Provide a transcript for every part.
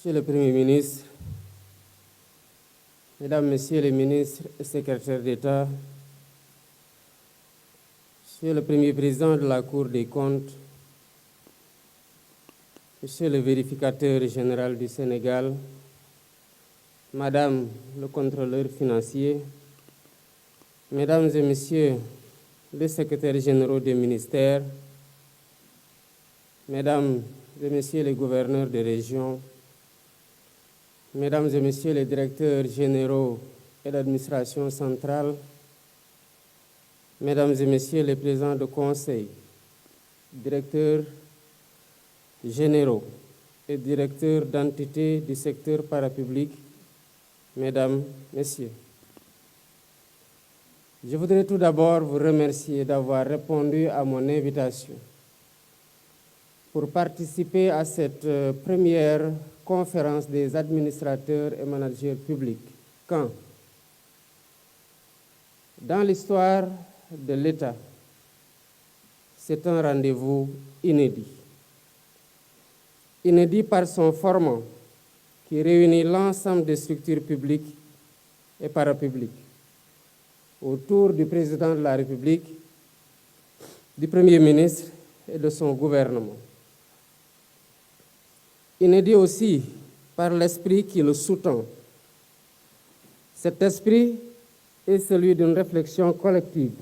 Monsieur le Premier ministre, Mesdames, Messieurs les ministres et secrétaires d'État, Monsieur le Premier président de la Cour des comptes, Monsieur le vérificateur général du Sénégal, Madame le contrôleur financier, Mesdames et Messieurs les secrétaires généraux des ministères, Mesdames et Messieurs les gouverneurs de région, Mesdames et Messieurs les directeurs généraux et d'administration centrale, Mesdames et Messieurs les présidents de conseil, directeurs généraux et directeurs d'entités du secteur parapublic, Mesdames, Messieurs. Je voudrais tout d'abord vous remercier d'avoir répondu à mon invitation pour participer à cette première conférence des administrateurs et managers publics, quand, dans l'histoire de l'État, c'est un rendez-vous inédit. Inédit par son format qui réunit l'ensemble des structures publiques et parapubliques autour du président de la République, du Premier ministre et de son gouvernement. Inédit aussi par l'esprit qui le sous-tend. Cet esprit est celui d'une réflexion collective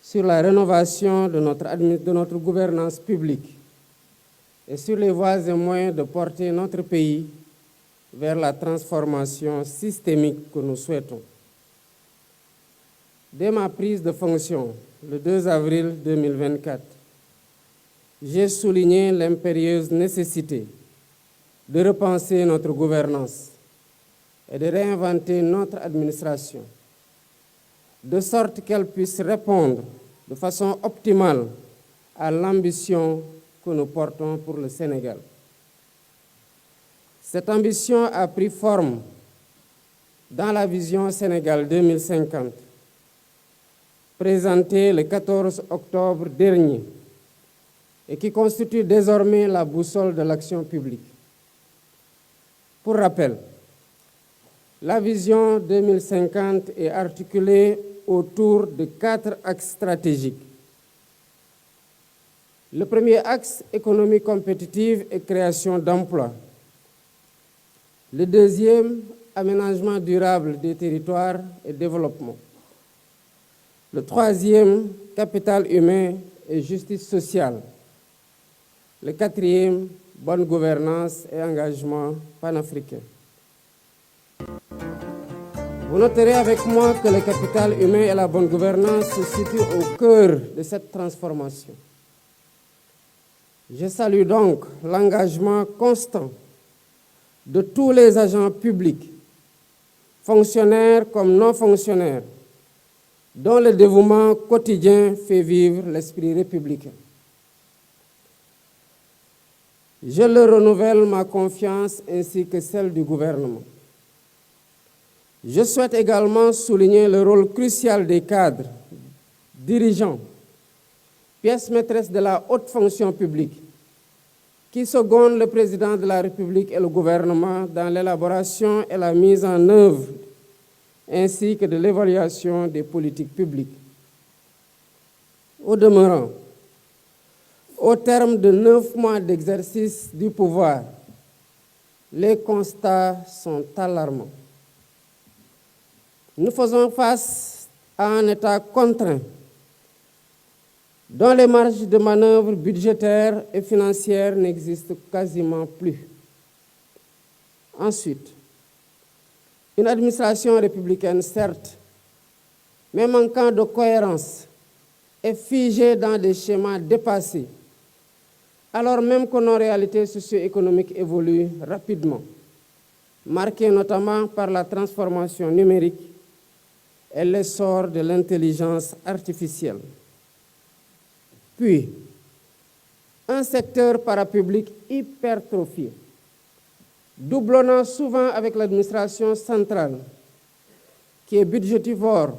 sur la rénovation de notre gouvernance publique et sur les voies et moyens de porter notre pays vers la transformation systémique que nous souhaitons. Dès ma prise de fonction, le 2 avril 2024, j'ai souligné l'impérieuse nécessité de repenser notre gouvernance et de réinventer notre administration, de sorte qu'elle puisse répondre de façon optimale à l'ambition que nous portons pour le Sénégal. Cette ambition a pris forme dans la vision Sénégal 2050, présentée le 14 octobre dernier, et qui constitue désormais la boussole de l'action publique. Pour rappel, la vision 2050 est articulée autour de 4 axes stratégiques. Le premier axe, économie compétitive et création d'emplois. Le deuxième, aménagement durable des territoires et développement. Le troisième, capital humain et justice sociale. Le quatrième, bonne gouvernance et engagement panafricain. Vous noterez avec moi que le capital humain et la bonne gouvernance se situent au cœur de cette transformation. Je salue donc l'engagement constant de tous les agents publics, fonctionnaires comme non fonctionnaires, dont le dévouement quotidien fait vivre l'esprit républicain. Je leur renouvelle ma confiance ainsi que celle du gouvernement. Je souhaite également souligner le rôle crucial des cadres, dirigeants, pièces maîtresses de la haute fonction publique, qui secondent le président de la République et le gouvernement dans l'élaboration et la mise en œuvre, ainsi que de l'évaluation des politiques publiques. Au demeurant, au terme de 9 mois d'exercice du pouvoir, les constats sont alarmants. Nous faisons face à un État contraint, dont les marges de manœuvre budgétaires et financières n'existent quasiment plus. Ensuite, une administration républicaine, certes, mais manquant de cohérence et figée dans des schémas dépassés, alors même que nos réalités socio-économiques évoluent rapidement, marquées notamment par la transformation numérique et l'essor de l'intelligence artificielle. Puis, un secteur parapublic hypertrophié, doublonnant souvent avec l'administration centrale, qui est budgétivore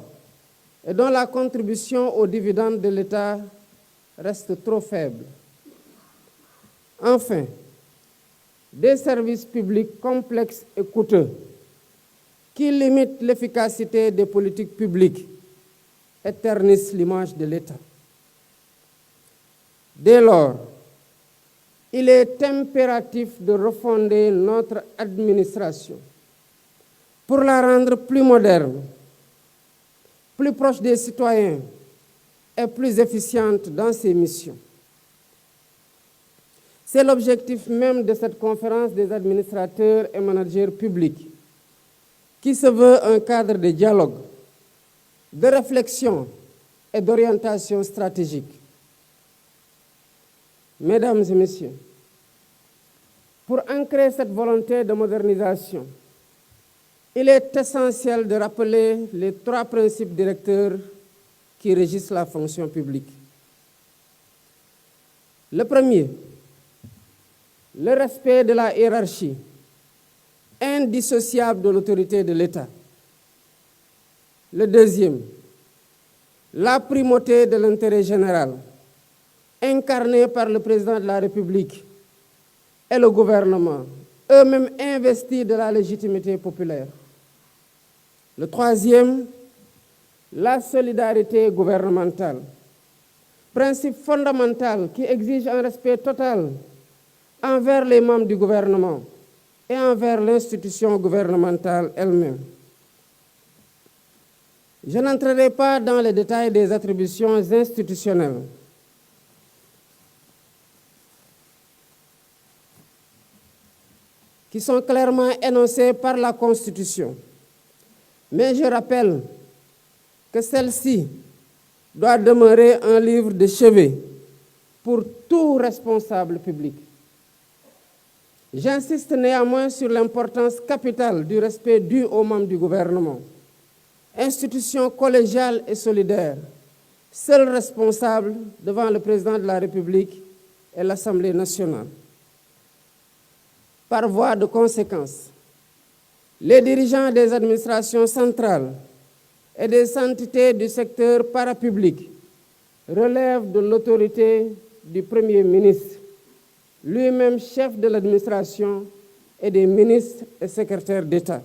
et dont la contribution aux dividendes de l'État reste trop faible. Enfin, des services publics complexes et coûteux qui limitent l'efficacité des politiques publiques et ternissent l'image de l'État. Dès lors, il est impératif de refonder notre administration pour la rendre plus moderne, plus proche des citoyens et plus efficiente dans ses missions. C'est l'objectif même de cette conférence des administrateurs et managers publics, qui se veut un cadre de dialogue, de réflexion et d'orientation stratégique. Mesdames et messieurs, pour ancrer cette volonté de modernisation, il est essentiel de rappeler les 3 principes directeurs qui régissent la fonction publique. Le premier, le respect de la hiérarchie, indissociable de l'autorité de l'État. Le deuxième, la primauté de l'intérêt général, incarné par le président de la République et le gouvernement, eux-mêmes investis de la légitimité populaire. Le troisième, la solidarité gouvernementale, principe fondamental qui exige un respect total envers les membres du gouvernement et envers l'institution gouvernementale elle-même. Je n'entrerai pas dans les détails des attributions institutionnelles. Qui sont clairement énoncées par la Constitution. Mais je rappelle que celle-ci doit demeurer un livre de chevet pour tout responsable public. J'insiste néanmoins sur l'importance capitale du respect dû aux membres du gouvernement, institution collégiale et solidaire, seul responsable devant le président de la République et l'Assemblée nationale. Par voie de conséquence, les dirigeants des administrations centrales et des entités du secteur parapublic relèvent de l'autorité du Premier ministre, lui-même chef de l'administration, et des ministres et secrétaires d'État.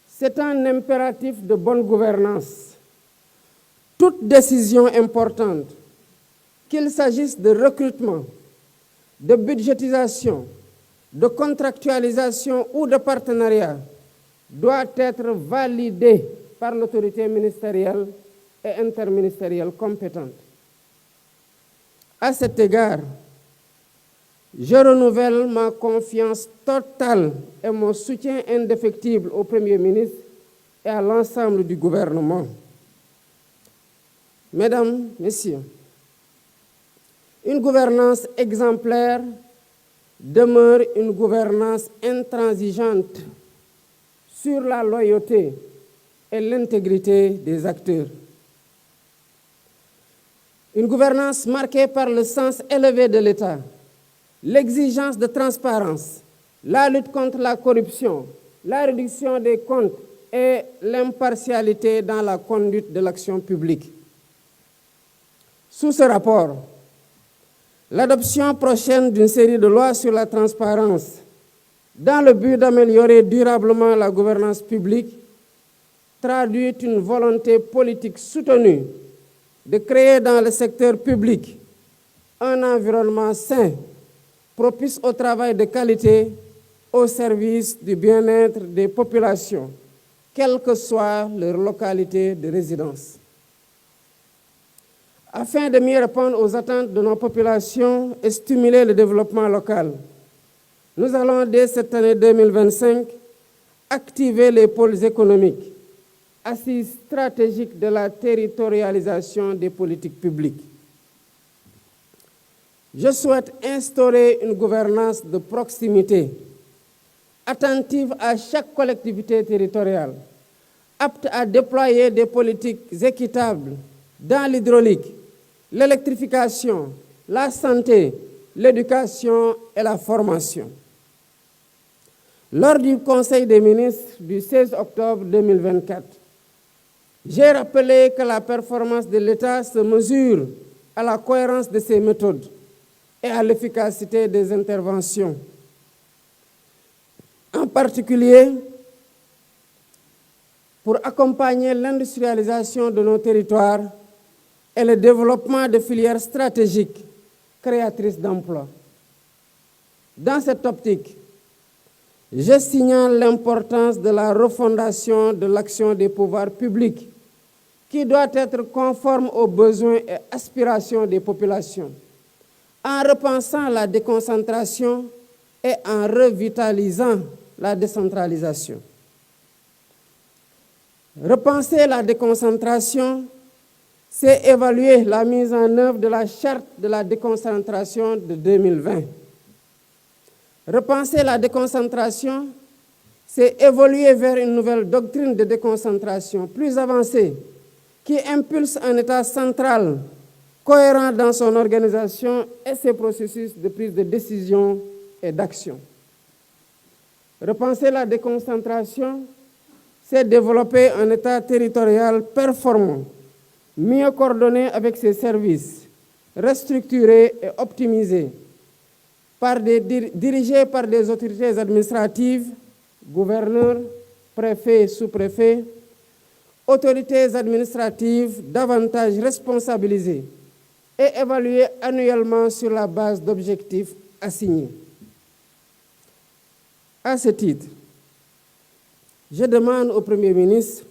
C'est un impératif de bonne gouvernance. Toute décision importante, qu'il s'agisse de recrutement, de budgétisation, de contractualisation ou de partenariat, doit être validée par l'autorité ministérielle et interministérielle compétente. À cet égard, je renouvelle ma confiance totale et mon soutien indéfectible au Premier ministre et à l'ensemble du gouvernement. Mesdames, Messieurs, une gouvernance exemplaire demeure une gouvernance intransigeante sur la loyauté et l'intégrité des acteurs. Une gouvernance marquée par le sens élevé de l'État, l'exigence de transparence, la lutte contre la corruption, la réduction des comptes et l'impartialité dans la conduite de l'action publique. Sous ce rapport, l'adoption prochaine d'une série de lois sur la transparence dans le but d'améliorer durablement la gouvernance publique traduit une volonté politique soutenue de créer dans le secteur public un environnement sain, propice au travail de qualité, au service du bien-être des populations, quelle que soit leur localité de résidence. Afin de mieux répondre aux attentes de nos populations et stimuler le développement local, nous allons, dès cette année 2025, activer les pôles économiques, assises stratégiques de la territorialisation des politiques publiques. Je souhaite instaurer une gouvernance de proximité, attentive à chaque collectivité territoriale, apte à déployer des politiques équitables dans l'hydraulique, l'électrification, la santé, l'éducation et la formation. Lors du Conseil des ministres du 16 octobre 2024, j'ai rappelé que la performance de l'État se mesure à la cohérence de ses méthodes, et à l'efficacité des interventions. En particulier, pour accompagner l'industrialisation de nos territoires et le développement de filières stratégiques créatrices d'emplois. Dans cette optique, je signale l'importance de la refondation de l'action des pouvoirs publics qui doit être conforme aux besoins et aspirations des populations, en repensant la déconcentration et en revitalisant la décentralisation. Repenser la déconcentration, c'est évaluer la mise en œuvre de la charte de la déconcentration de 2020. Repenser la déconcentration, c'est évoluer vers une nouvelle doctrine de déconcentration plus avancée qui impulse un État central cohérent dans son organisation et ses processus de prise de décision et d'action. Repenser la déconcentration, c'est développer un État territorial performant, mieux coordonné avec ses services, restructuré et optimisé, dirigé par des autorités administratives, gouverneurs, préfets, sous-préfets, autorités administratives davantage responsabilisées et évaluées annuellement sur la base d'objectifs assignés. À ce titre, je demande au Premier ministre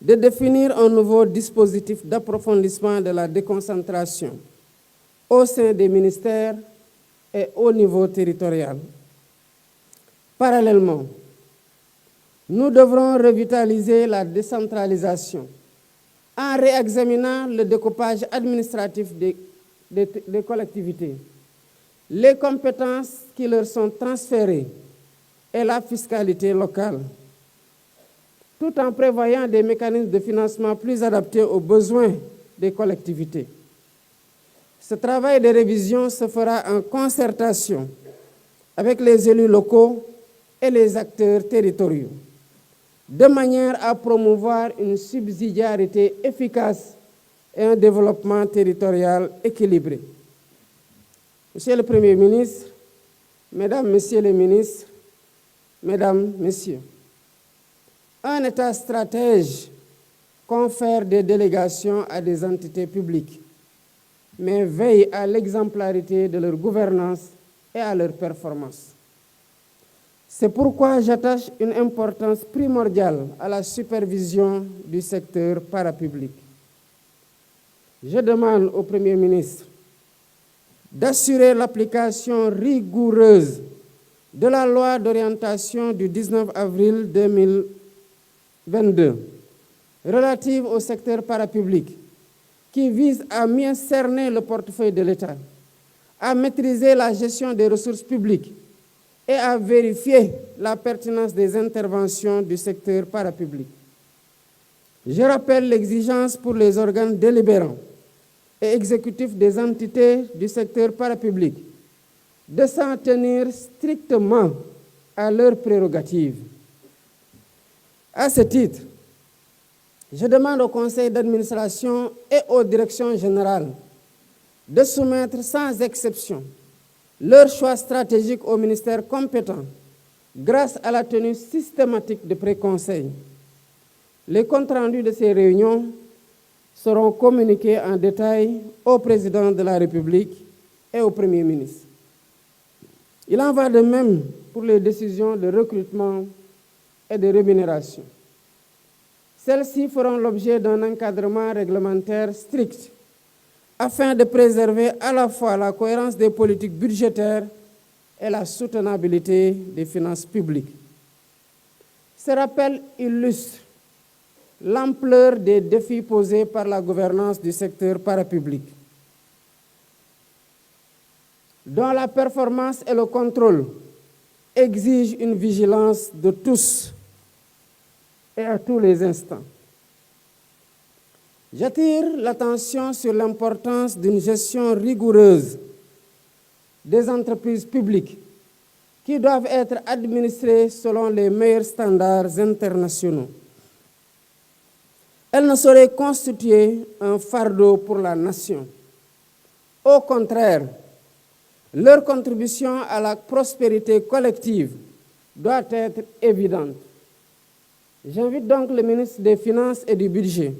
de définir un nouveau dispositif d'approfondissement de la déconcentration au sein des ministères et au niveau territorial. Parallèlement, nous devrons revitaliser la décentralisation en réexaminant le découpage administratif des collectivités, les compétences qui leur sont transférées et la fiscalité locale, tout en prévoyant des mécanismes de financement plus adaptés aux besoins des collectivités. Ce travail de révision se fera en concertation avec les élus locaux et les acteurs territoriaux, de manière à promouvoir une subsidiarité efficace et un développement territorial équilibré. Monsieur le Premier ministre, Mesdames, Messieurs les ministres, Mesdames, Messieurs, un État stratège confère des délégations à des entités publiques, mais veille à l'exemplarité de leur gouvernance et à leur performance. C'est pourquoi j'attache une importance primordiale à la supervision du secteur parapublic. Je demande au Premier ministre d'assurer l'application rigoureuse de la loi d'orientation du 19 avril 2022 relative au secteur parapublic, qui vise à mieux cerner le portefeuille de l'État, à maîtriser la gestion des ressources publiques et à vérifier la pertinence des interventions du secteur parapublic. Je rappelle l'exigence pour les organes délibérants et exécutifs des entités du secteur parapublic de s'en tenir strictement à leurs prérogatives. À ce titre, je demande au conseil d'administration et aux directions générales de soumettre sans exception leur choix stratégique au ministère compétent grâce à la tenue systématique de pré-conseils. Les comptes rendus de ces réunions seront communiqués en détail au président de la République et au Premier ministre. Il en va de même pour les décisions de recrutement et de rémunération. Celles-ci feront l'objet d'un encadrement réglementaire strict afin de préserver à la fois la cohérence des politiques budgétaires et la soutenabilité des finances publiques. Ce rappel illustre l'ampleur des défis posés par la gouvernance du secteur parapublic, dont la performance et le contrôle exigent une vigilance de tous et à tous les instants. J'attire l'attention sur l'importance d'une gestion rigoureuse des entreprises publiques qui doivent être administrées selon les meilleurs standards internationaux. Elles ne sauraient constituer un fardeau pour la nation. Au contraire, Leur contribution à la prospérité collective doit être évidente. J'invite donc le ministre des Finances et du Budget,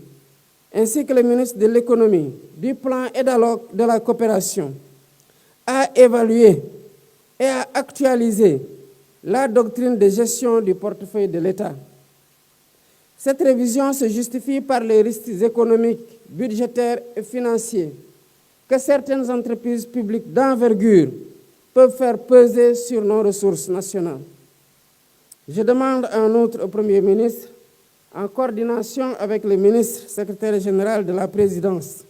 ainsi que le ministre de l'Économie, du Plan et de la Coopération, à évaluer et à actualiser la doctrine de gestion du portefeuille de l'État. Cette révision se justifie par les risques économiques, budgétaires et financiers que certaines entreprises publiques d'envergure peuvent faire peser sur nos ressources nationales. Je demande en outre au Premier ministre, en coordination avec le ministre secrétaire général de la Présidence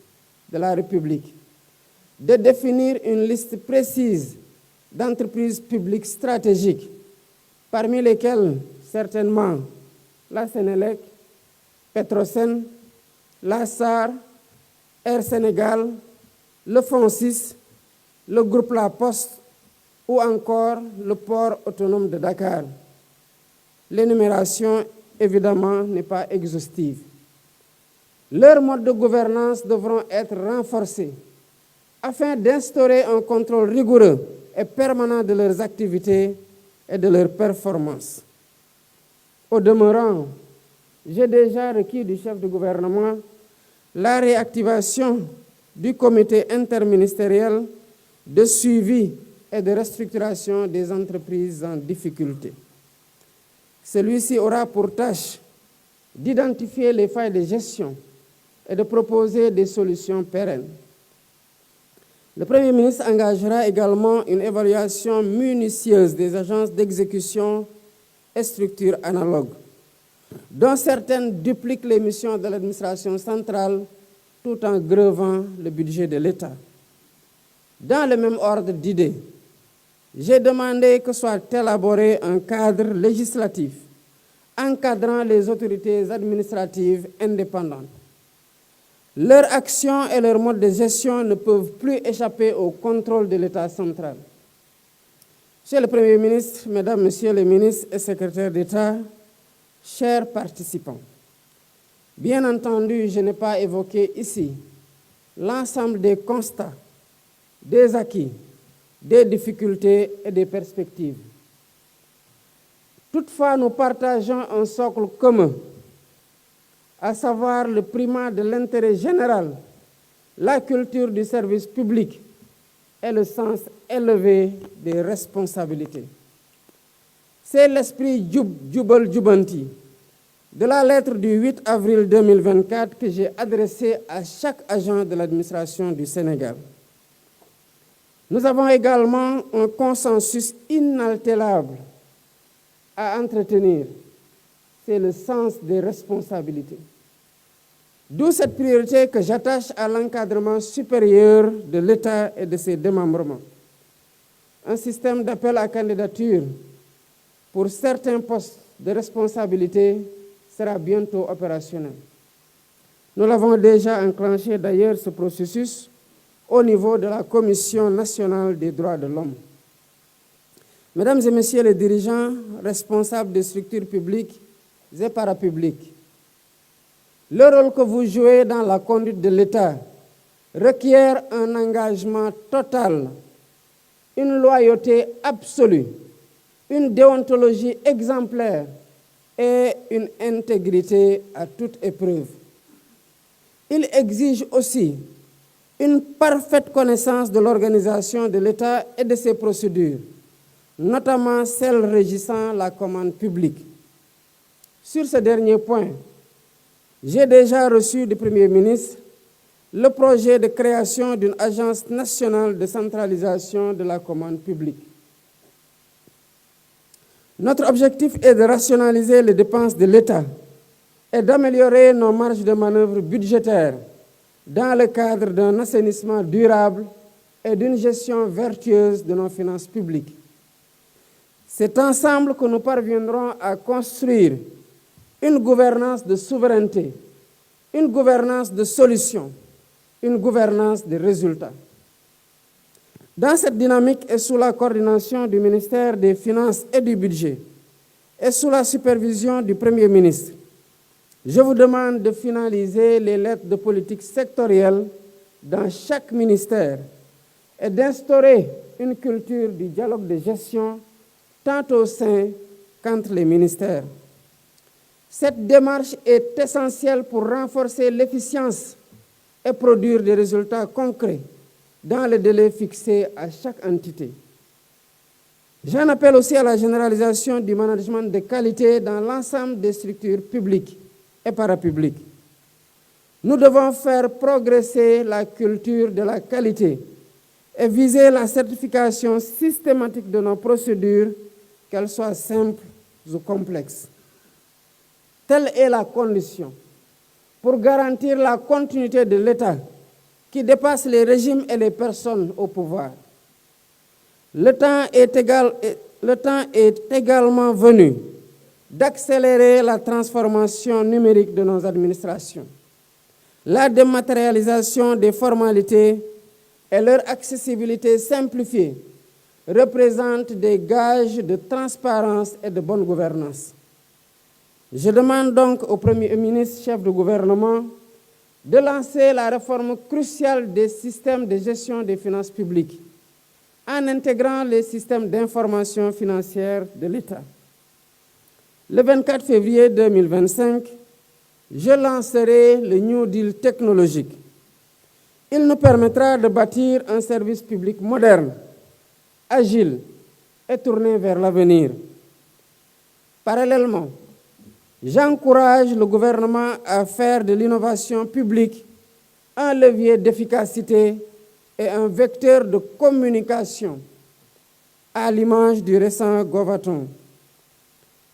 de la République, de définir une liste précise d'entreprises publiques stratégiques, parmi lesquelles certainement la Sénélec, Petrosen, la SAR, Air Sénégal, le FONSIS, le groupe La Poste ou encore le port autonome de Dakar. L'énumération, évidemment, n'est pas exhaustive. Leurs modes de gouvernance devront être renforcés afin d'instaurer un contrôle rigoureux et permanent de leurs activités et de leurs performances. Au demeurant, j'ai déjà requis du chef de gouvernement la réactivation du comité interministériel de suivi et de restructuration des entreprises en difficulté. Celui-ci aura pour tâche d'identifier les failles de gestion et de proposer des solutions pérennes. Le Premier ministre engagera également une évaluation minutieuse des agences d'exécution et structures analogues, dont certaines dupliquent les missions de l'administration centrale tout en grevant le budget de l'État. Dans le même ordre d'idées, j'ai demandé que soit élaboré un cadre législatif encadrant les autorités administratives indépendantes. Leur action et leur mode de gestion ne peuvent plus échapper au contrôle de l'État central. Monsieur le Premier ministre, Mesdames, Messieurs les ministres et secrétaires d'État, chers participants, bien entendu, je n'ai pas évoqué ici l'ensemble des constats, des acquis, des difficultés et des perspectives. Toutefois, nous partageons un socle commun, à savoir le primat de l'intérêt général, la culture du service public et le sens élevé des responsabilités. C'est l'esprit Jubal Jubanti de la lettre du 8 avril 2024 que j'ai adressée à chaque agent de l'administration du Sénégal. Nous avons également un consensus inaltérable à entretenir, c'est le sens des responsabilités. D'où cette priorité que j'attache à l'encadrement supérieur de l'État et de ses démembrements. Un système d'appel à candidature pour certains postes de responsabilité sera bientôt opérationnel. Nous l'avons déjà enclenché d'ailleurs ce processus au niveau de la Commission nationale des droits de l'homme. Mesdames et Messieurs les dirigeants responsables des structures publiques et parapubliques, le rôle que vous jouez dans la conduite de l'État requiert un engagement total, une loyauté absolue, une déontologie exemplaire et une intégrité à toute épreuve. Il exige aussi une parfaite connaissance de l'organisation de l'État et de ses procédures, notamment celles régissant la commande publique. Sur ce dernier point, j'ai déjà reçu du Premier ministre le projet de création d'une agence nationale de centralisation de la commande publique. Notre objectif est de rationaliser les dépenses de l'État et d'améliorer nos marges de manœuvre budgétaires dans le cadre d'un assainissement durable et d'une gestion vertueuse de nos finances publiques. C'est ensemble que nous parviendrons à construire une gouvernance de souveraineté, une gouvernance de solutions, une gouvernance de résultats. Dans cette dynamique et sous la coordination du ministère des Finances et du Budget et sous la supervision du Premier ministre, je vous demande de finaliser les lettres de politique sectorielle dans chaque ministère est d'instaurer une culture du dialogue de gestion tant au sein qu'entre les ministères. Cette démarche est essentielle pour renforcer l'efficience et produire des résultats concrets dans le délai fixé à chaque entité. J'en appelle aussi à la généralisation du management de qualité dans l'ensemble des structures publiques et parapubliques. Nous devons faire progresser la culture de la qualité et viser la certification systématique de nos procédures, qu'elles soient simples ou complexes. Telle est la condition pour garantir la continuité de l'État qui dépasse les régimes et les personnes au pouvoir. Le temps est également venu d'accélérer la transformation numérique de nos administrations. La dématérialisation des formalités et leur accessibilité simplifiée représentent des gages de transparence et de bonne gouvernance. Je demande donc au Premier ministre, chef de gouvernement, de lancer la réforme cruciale des systèmes de gestion des finances publiques en intégrant les systèmes d'information financière de l'État. Le 24 février 2025, je lancerai le New Deal technologique. Il nous permettra de bâtir un service public moderne, agile et tourné vers l'avenir. Parallèlement, j'encourage le gouvernement à faire de l'innovation publique un levier d'efficacité et un vecteur de communication, à l'image du récent Govaton.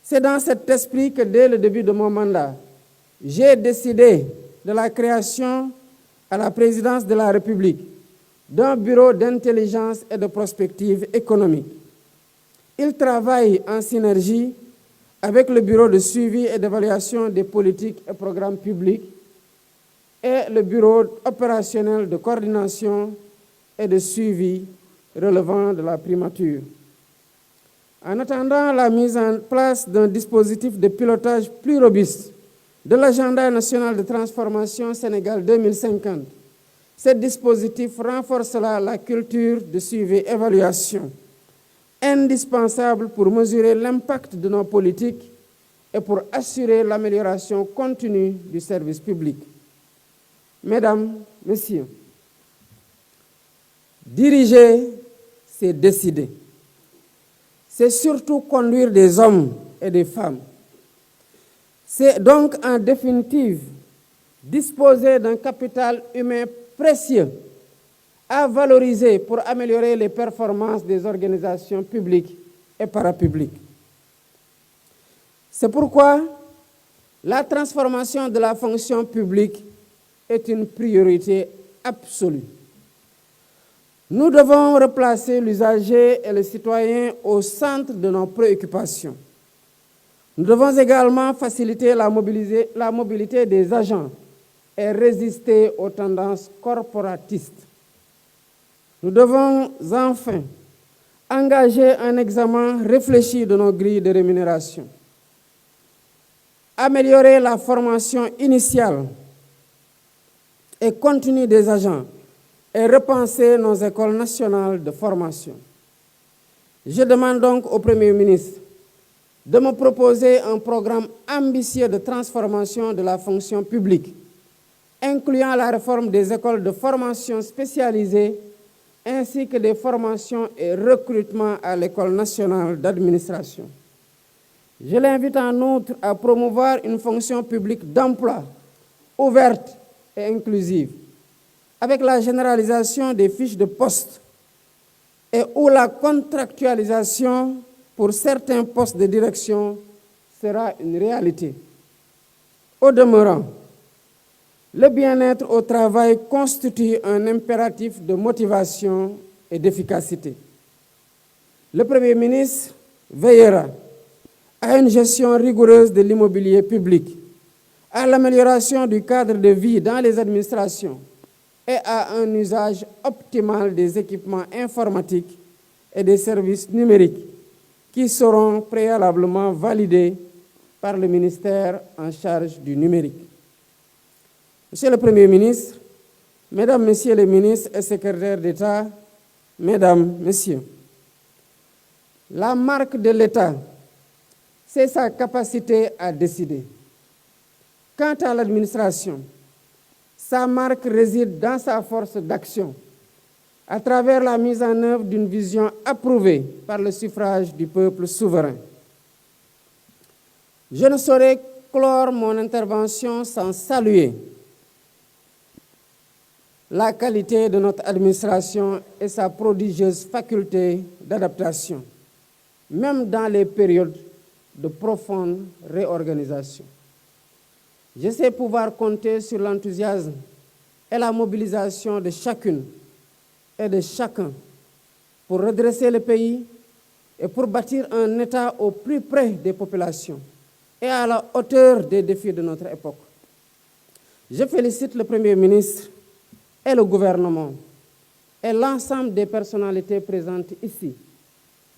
C'est dans cet esprit que dès le début de mon mandat, j'ai décidé de la création à la présidence de la République d'un bureau d'intelligence et de prospective économique. Il travaille en synergie avec le bureau de suivi et d'évaluation des politiques et programmes publics et le bureau opérationnel de coordination et de suivi relevant de la primature. En attendant la mise en place d'un dispositif de pilotage plus robuste de l'agenda national de transformation Sénégal 2050, ce dispositif renforcera la culture de suivi et évaluation, indispensable pour mesurer l'impact de nos politiques et pour assurer l'amélioration continue du service public. Mesdames, Messieurs, diriger, c'est décider. C'est surtout conduire des hommes et des femmes. C'est donc en définitive disposer d'un capital humain précieux à valoriser pour améliorer les performances des organisations publiques et parapubliques. C'est pourquoi la transformation de la fonction publique est une priorité absolue. Nous devons replacer l'usager et le citoyen au centre de nos préoccupations. Nous devons également faciliter la mobilité des agents et résister aux tendances corporatistes. Nous devons enfin engager un examen réfléchi de nos grilles de rémunération, améliorer la formation initiale et continue des agents et repenser nos écoles nationales de formation. Je demande donc au Premier ministre de me proposer un programme ambitieux de transformation de la fonction publique, incluant la réforme des écoles de formation spécialisées ainsi que des formations et recrutements à l'École nationale d'administration. Je l'invite en outre à promouvoir une fonction publique d'emploi ouverte et inclusive, avec la généralisation des fiches de poste et où la contractualisation pour certains postes de direction sera une réalité. Au demeurant, le bien-être au travail constitue un impératif de motivation et d'efficacité. Le Premier ministre veillera à une gestion rigoureuse de l'immobilier public, à l'amélioration du cadre de vie dans les administrations et à un usage optimal des équipements informatiques et des services numériques qui seront préalablement validés par le ministère en charge du numérique. Monsieur le Premier ministre, Mesdames, Messieurs les ministres et secrétaires d'État, Mesdames, Messieurs, la marque de l'État, c'est sa capacité à décider. Quant à l'administration, sa marque réside dans sa force d'action, à travers la mise en œuvre d'une vision approuvée par le suffrage du peuple souverain. Je ne saurais clore mon intervention sans saluer la qualité de notre administration et sa prodigieuse faculté d'adaptation, même dans les périodes de profonde réorganisation. Je sais pouvoir compter sur l'enthousiasme et la mobilisation de chacune et de chacun pour redresser le pays et pour bâtir un État au plus près des populations et à la hauteur des défis de notre époque. Je félicite le Premier ministre et le gouvernement et l'ensemble des personnalités présentes ici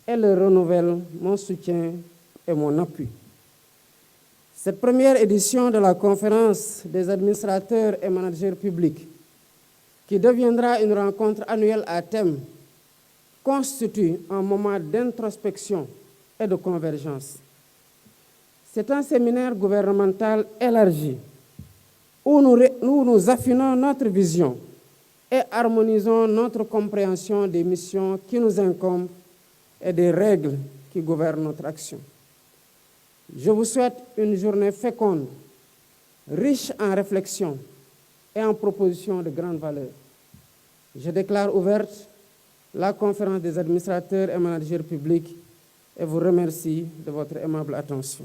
et leur renouvelle mon soutien et mon appui. Cette première édition de la conférence des administrateurs et managers publics, qui deviendra une rencontre annuelle à thème, constitue un moment d'introspection et de convergence. C'est un séminaire gouvernemental élargi où nous affinons notre vision et harmonisons notre compréhension des missions qui nous incombent et des règles qui gouvernent notre action. Je vous souhaite une journée féconde, riche en réflexions et en propositions de grande valeur. Je déclare ouverte la conférence des administrateurs et managers publics et vous remercie de votre aimable attention.